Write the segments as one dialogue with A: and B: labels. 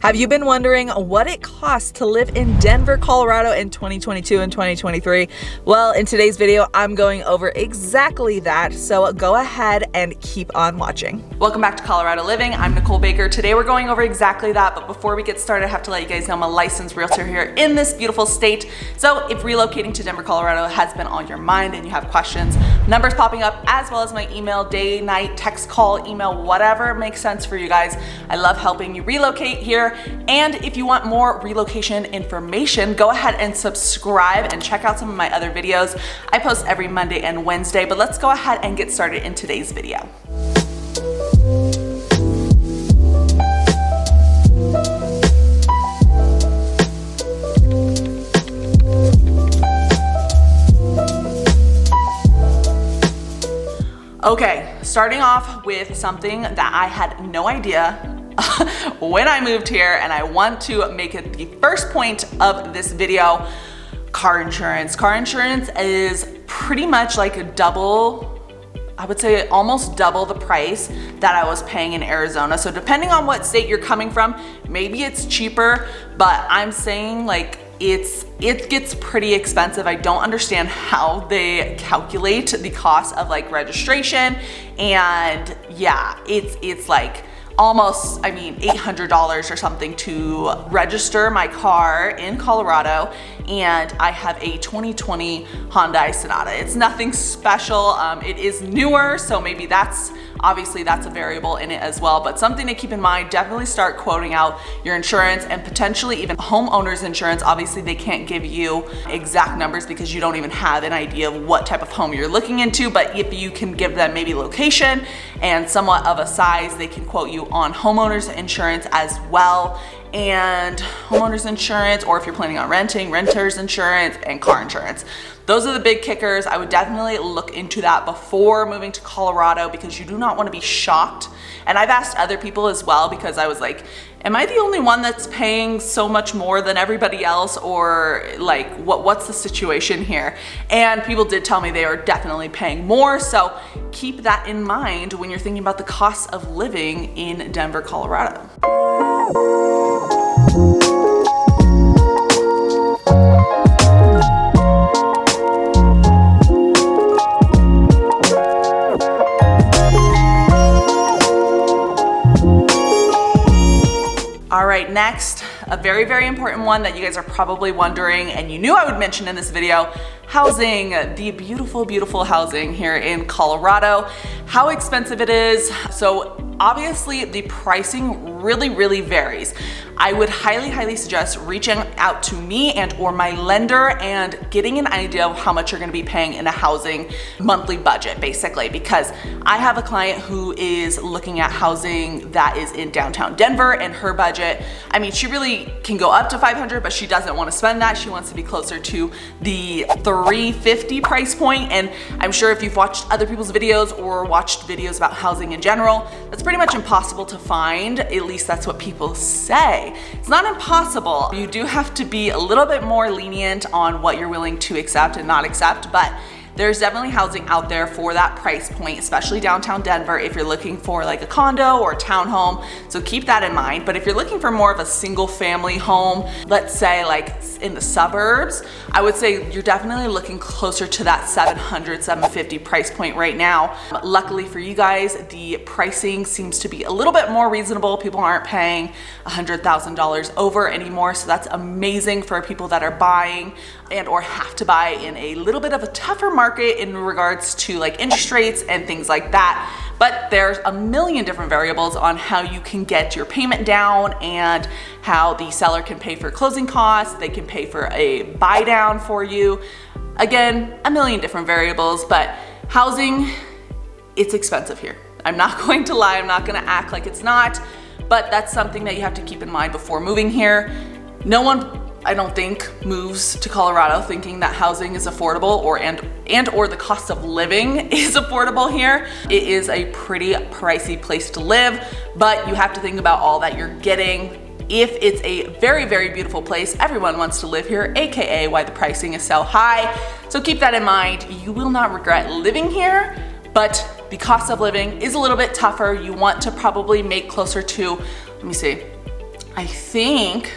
A: Have you been wondering what it costs to live in Denver, Colorado in 2022 and 2023? Well, in today's video, I'm going over exactly that, so go ahead and keep on watching. Welcome back to Colorado Living. I'm Nicole Baker. Today we're going over exactly that, but before we get started, I have to let you guys know I'm a licensed realtor here in this beautiful state. So if relocating to Denver, Colorado has been on your mind and you have questions, numbers popping up as well as my email, day, night, text, call, email, whatever makes sense for you guys. I love helping you relocate here. And if you want more relocation information, go ahead and subscribe and check out some of my other videos. I post every Monday and Wednesday, but let's go ahead and get started in today's video. Okay, starting off with something that I had no idea when I moved here, and I want to make it the first point of this video: car insurance. Car insurance is pretty much like double, I would say almost double the price that I was paying in Arizona. So depending on what state you're coming from, maybe it's cheaper, but I'm saying like it gets pretty expensive. I don't understand how they calculate the cost of like registration, and yeah, it's like almost, I mean, $800 or something to register my car in Colorado, and I have a 2020 Hyundai Sonata. It's nothing special. It is newer, so maybe obviously that's a variable in it as well, but something to keep in mind. Definitely start quoting out your insurance and potentially even homeowners insurance. Obviously they can't give you exact numbers because you don't even have an idea of what type of home you're looking into, but if you can give them maybe location and somewhat of a size, they can quote you on homeowners insurance as well. And homeowners insurance, or if you're planning on renting, renters insurance and car insurance. Those are the big kickers. I would definitely look into that before moving to Colorado because you do not want to be shocked. And I've asked other people as well because I was like, am I the only one that's paying so much more than everybody else, or like what's the situation here? And people did tell me they are definitely paying more. So keep that in mind when you're thinking about the cost of living in Denver, Colorado. All right, next, a very, very important one that you guys are probably wondering, and you knew I would mention in this video: housing. The beautiful, beautiful housing here in Colorado, how expensive it is. So obviously the pricing really, really varies. I would highly, highly suggest reaching out to me and or my lender and getting an idea of how much you're gonna be paying in a housing monthly budget, basically, because I have a client who is looking at housing that is in downtown Denver, and her budget, I mean, she really can go up to 500, but she doesn't want to spend that. She wants to be closer to the 350 price point. And I'm sure if you've watched other people's videos or watched videos about housing in general, that's pretty much impossible to find. At least that's what people say. It's not impossible. You do have to be a little bit more lenient on what you're willing to accept and not accept, but there's definitely housing out there for that price point, especially downtown Denver if you're looking for like a condo or a townhome. So keep that in mind. But if you're looking for more of a single family home, let's say like in the suburbs, I would say you're definitely looking closer to that 700, 750 price point right now. Luckily for you guys, the pricing seems to be a little bit more reasonable. People aren't paying $100,000 over anymore. So that's amazing for people that are buying and or have to buy in a little bit of a tougher market in regards to like interest rates and things like that. But there's a million different variables on how you can get your payment down and how the seller can pay for closing costs. They can pay for a buy down for you. Again, a million different variables, but housing, it's expensive here. I'm not going to lie, I'm not gonna act like it's not, but that's something that you have to keep in mind before moving here. No one, I don't think, moves to Colorado thinking that housing is affordable or the cost of living is affordable here. It is a pretty pricey place to live, but you have to think about all that you're getting. If it's a very, very beautiful place, everyone wants to live here, aka why the pricing is so high. So keep that in mind. You will not regret living here, but the cost of living is a little bit tougher. You want to probably make closer to, let me see, I think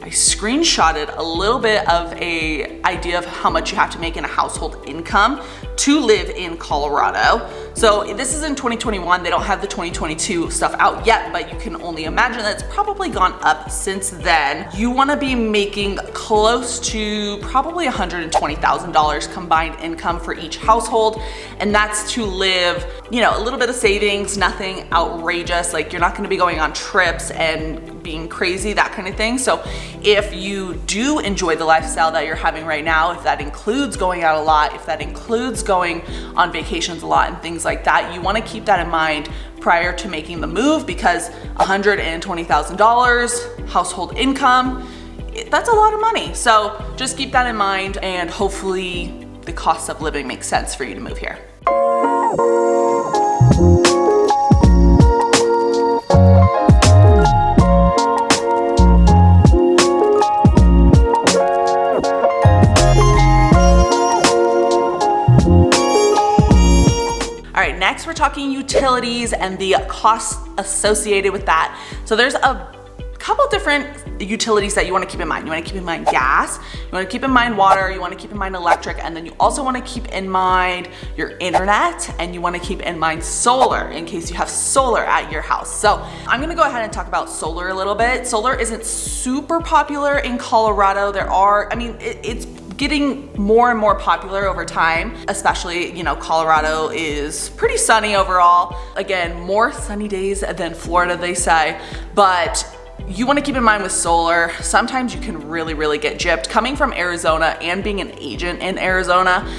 A: I screenshotted a little bit of a idea of how much you have to make in a household income to live in Colorado. So this is in 2021. They don't have the 2022 stuff out yet, but you can only imagine that it's probably gone up since then. You wanna be making close to probably $120,000 combined income for each household. And that's to live, you know, a little bit of savings, nothing outrageous. Like you're not gonna be going on trips and being crazy, that kind of thing. So if you do enjoy the lifestyle that you're having right now, if that includes going out a lot, if that includes going on vacations a lot and things like that, you want to keep that in mind prior to making the move, because $120,000 household income, that's a lot of money. So just keep that in mind, and hopefully the cost of living makes sense for you to move here. Next, we're talking utilities and the costs associated with that. So there's a couple different utilities that you want to keep in mind. You want to keep in mind gas, you want to keep in mind water, you want to keep in mind electric, and then you also want to keep in mind your internet, and you want to keep in mind solar in case you have solar at your house. So I'm going to go ahead and talk about solar a little bit. Solar isn't super popular in Colorado. It's getting more and more popular over time, especially, you know, Colorado is pretty sunny overall. Again, more sunny days than Florida, they say, but you want to keep in mind with solar, sometimes you can really get gypped. Coming from Arizona and being an agent in Arizona,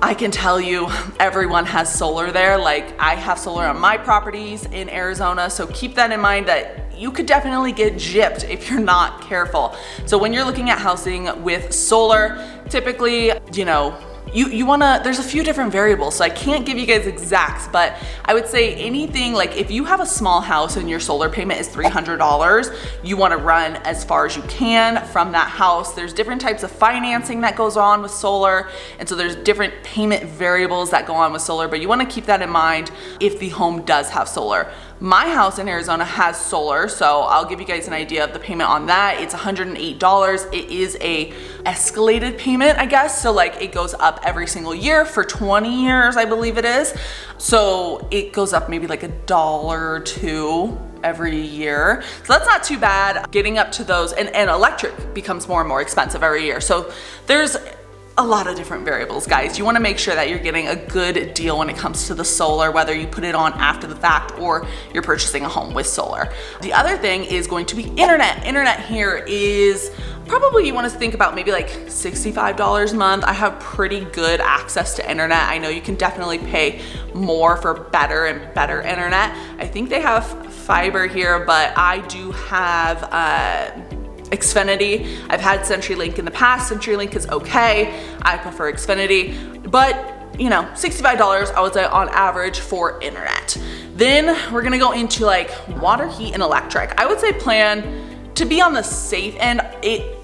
A: I can tell you everyone has solar there. Like I have solar on my properties in Arizona, so keep that in mind that you could definitely get gypped if you're not careful. So when you're looking at housing with solar, typically, you know, you wanna, there's a few different variables, so I can't give you guys exacts, but I would say anything like if you have a small house and your solar payment is $300, you wanna run as far as you can from that house. There's different types of financing that goes on with solar, and so there's different payment variables that go on with solar, but you wanna keep that in mind if the home does have solar. My house in Arizona has solar, so I'll give you guys an idea of the payment on that. It's $108. It is a escalated payment, I guess. So like it goes up every single year for 20 years, I believe it is. So it goes up maybe like $1 or $2 every year. So that's not too bad. Getting up to those, and electric becomes more and more expensive every year. So there's a lot of different variables, guys. You want to make sure that you're getting a good deal when it comes to the solar, whether you put it on after the fact or you're purchasing a home with solar. The other thing is going to be internet. Internet here is probably, you want to think about maybe like $65 a month. I have pretty good access to internet. I know you can definitely pay more for better and better internet. I think they have fiber here, but I do have Xfinity. I've had CenturyLink in the past. CenturyLink is okay. I prefer Xfinity, but you know, $65 I would say on average for internet. Then we're gonna go into like water, heat, and electric. I would say plan to be on the safe end.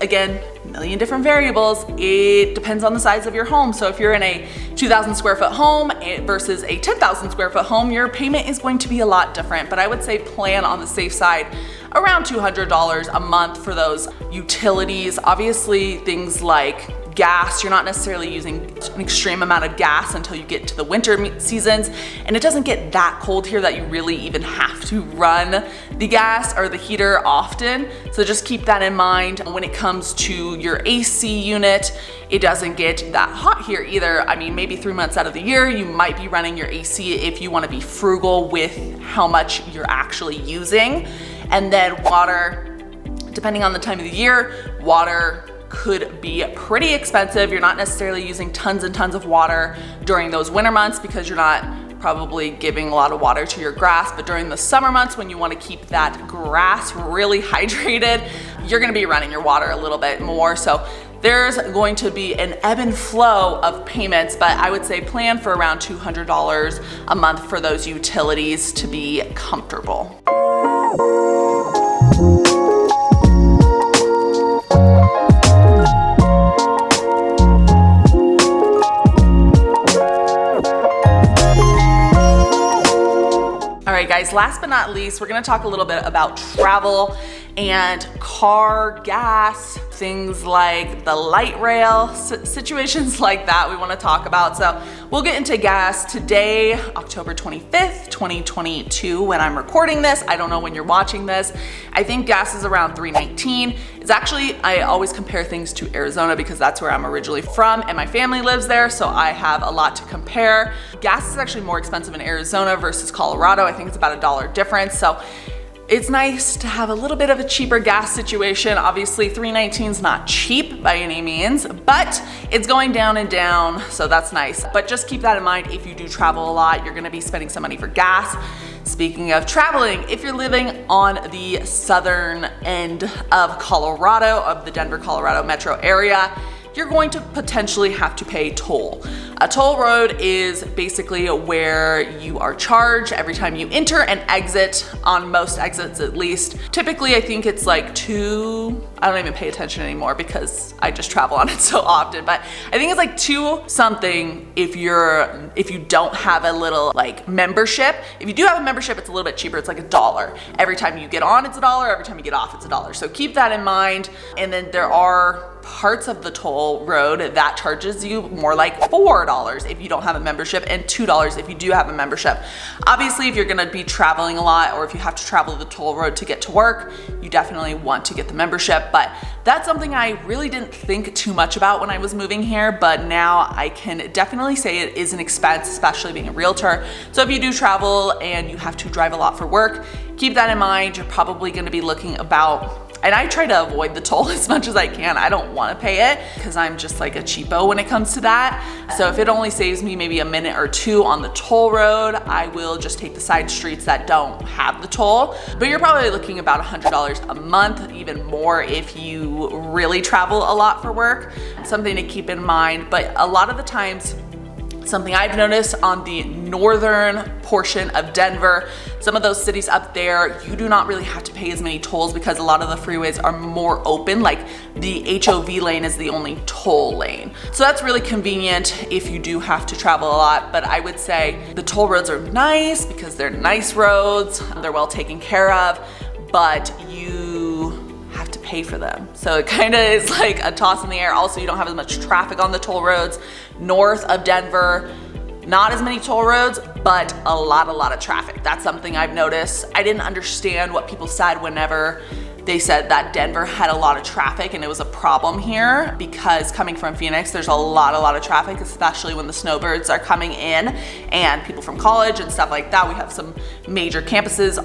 A: Again, a million different variables. It depends on the size of your home. So if you're in a 2,000 square foot home versus a 10,000 square foot home, your payment is going to be a lot different. But I would say plan on the safe side, around $200 a month for those utilities. Obviously, things like gas, you're not necessarily using an extreme amount of gas until you get to the winter seasons, and it doesn't get that cold here that you really even have to run the gas or the heater often. So just keep that in mind. When it comes to your AC unit, it doesn't get that hot here either. I mean, maybe 3 months out of the year, you might be running your AC if you want to be frugal with how much you're actually using. And then water, depending on the time of the year, water could be pretty expensive. You're not necessarily using tons and tons of water during those winter months because you're not probably giving a lot of water to your grass, but during the summer months when you want to keep that grass really hydrated, you're going to be running your water a little bit more. So there's going to be an ebb and flow of payments, but I would say plan for around $200 a month for those utilities to be comfortable. All right, guys, last but not least, we're gonna talk a little bit about travel and car gas, things like the light rail, situations like that we want to talk about. So we'll get into gas today, October 25th, 2022, when I'm recording this. I don't know when you're watching this. I think gas is around $3.19. It's actually, I always compare things to Arizona because that's where I'm originally from and my family lives there, so I have a lot to compare. Gas is actually more expensive in Arizona versus Colorado. I think it's about $1 difference. So it's nice to have a little bit of a cheaper gas situation. Obviously, $3.19 is not cheap by any means, but it's going down and down, so that's nice. But just keep that in mind if you do travel a lot, you're gonna be spending some money for gas. Speaking of traveling, if you're living on the southern end of Colorado, of the Denver, Colorado metro area, you're going to potentially have to pay toll. A toll road is basically where you are charged every time you enter and exit, on most exits at least. Typically, I think it's like I don't even pay attention anymore because I just travel on it so often, but I think it's like $2 something if you don't have a little like membership. If you do have a membership, it's a little bit cheaper. It's like $1. Every time you get on, it's $1. Every time you get off, it's $1. So keep that in mind. And then there are parts of the toll road that charges you more like $4 if you don't have a membership and $2 if you do have a membership. Obviously, if you're gonna be traveling a lot or if you have to travel the toll road to get to work, you definitely want to get the membership. But that's something I really didn't think too much about when I was moving here, but now I can definitely say it is an expense, especially being a realtor. So if you do travel and you have to drive a lot for work, keep that in mind. You're probably gonna be looking about, and I try to avoid the toll as much as I can. I don't want to pay it because I'm just like a cheapo when it comes to that. So if it only saves me maybe a minute or two on the toll road, I will just take the side streets that don't have the toll. But you're probably looking about $100 a month, even more if you really travel a lot for work. Something to keep in mind, but a lot of the times, something I've noticed on the northern portion of Denver, some of those cities up there, you do not really have to pay as many tolls because a lot of the freeways are more open. Like the HOV lane is the only toll lane. So that's really convenient if you do have to travel a lot. But I would say the toll roads are nice because they're nice roads, they're well taken care of, but you have to pay for them. So it kind of is like a toss in the air. Also, you don't have as much traffic on the toll roads. North of Denver, not as many toll roads, but a lot of traffic. That's something I've noticed. I didn't understand what people said whenever they said that Denver had a lot of traffic and it was a problem here, because coming from Phoenix, there's a lot of traffic, especially when the snowbirds are coming in and people from college and stuff like that. We have some major campuses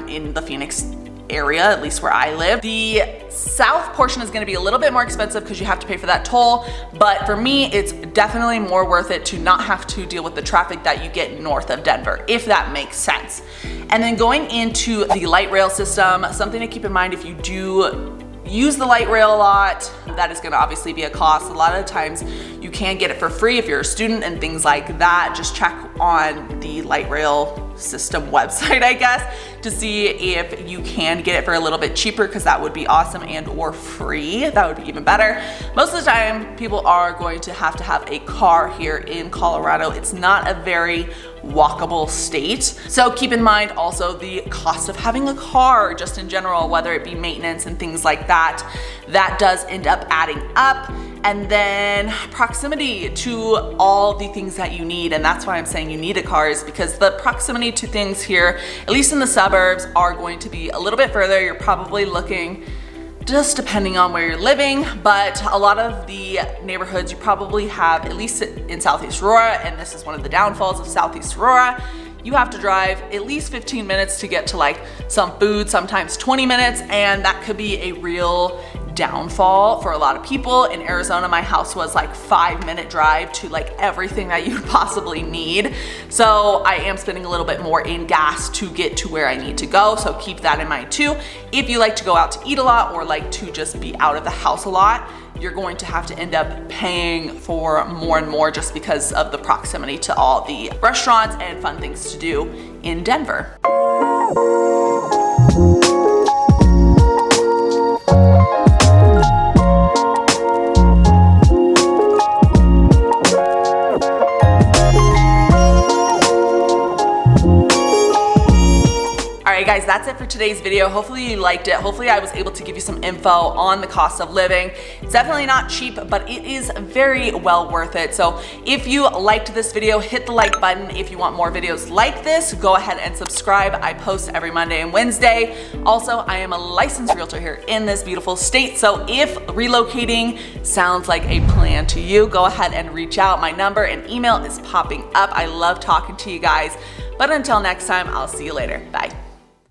A: in the Phoenix area, at least where I live. The south portion is going to be a little bit more expensive because you have to pay for that toll, but for me, it's definitely more worth it to not have to deal with the traffic that you get north of Denver, if that makes sense. And then going into the light rail system, something to keep in mind if you do use the light rail a lot, that is going to obviously be a cost. A lot of the times you can get it for free if you're a student and things like that. Just check on the light rail system website, I guess, to see if you can get it for a little bit cheaper, because that would be awesome, and or free. That would be even better. Most of the time, people are going to have a car here in Colorado. It's not a very walkable state. So keep in mind also the cost of having a car just in general, whether it be maintenance and things like that. That does end up adding up. And then proximity to all the things that you need. And that's why I'm saying you need a car, is because the proximity to things here, at least in the suburbs, are going to be a little bit further. You're probably looking, just depending on where you're living, but a lot of the neighborhoods you probably have, at least in Southeast Aurora, and this is one of the downfalls of Southeast Aurora, you have to drive at least 15 minutes to get to like some food, sometimes 20 minutes, and that could be a real downfall for a lot of people. In Arizona, my house was like 5-minute drive to like everything that you'd possibly need. So I am spending a little bit more in gas to get to where I need to go. So keep that in mind too. If you like to go out to eat a lot or like to just be out of the house a lot, you're going to have to end up paying for more and more just because of the proximity to all the restaurants and fun things to do in Denver. Guys, that's it for today's video. Hopefully you liked it. Hopefully I was able to give you some info on the cost of living. It's definitely not cheap, but it is very well worth it. So if you liked this video, hit the like button. If you want more videos like this, go ahead and subscribe. I post every Monday and Wednesday. Also, I am a licensed realtor here in this beautiful state. So if relocating sounds like a plan to you, go ahead and reach out. My number and email is popping up. I love talking to you guys. But until next time, I'll see you later. Bye.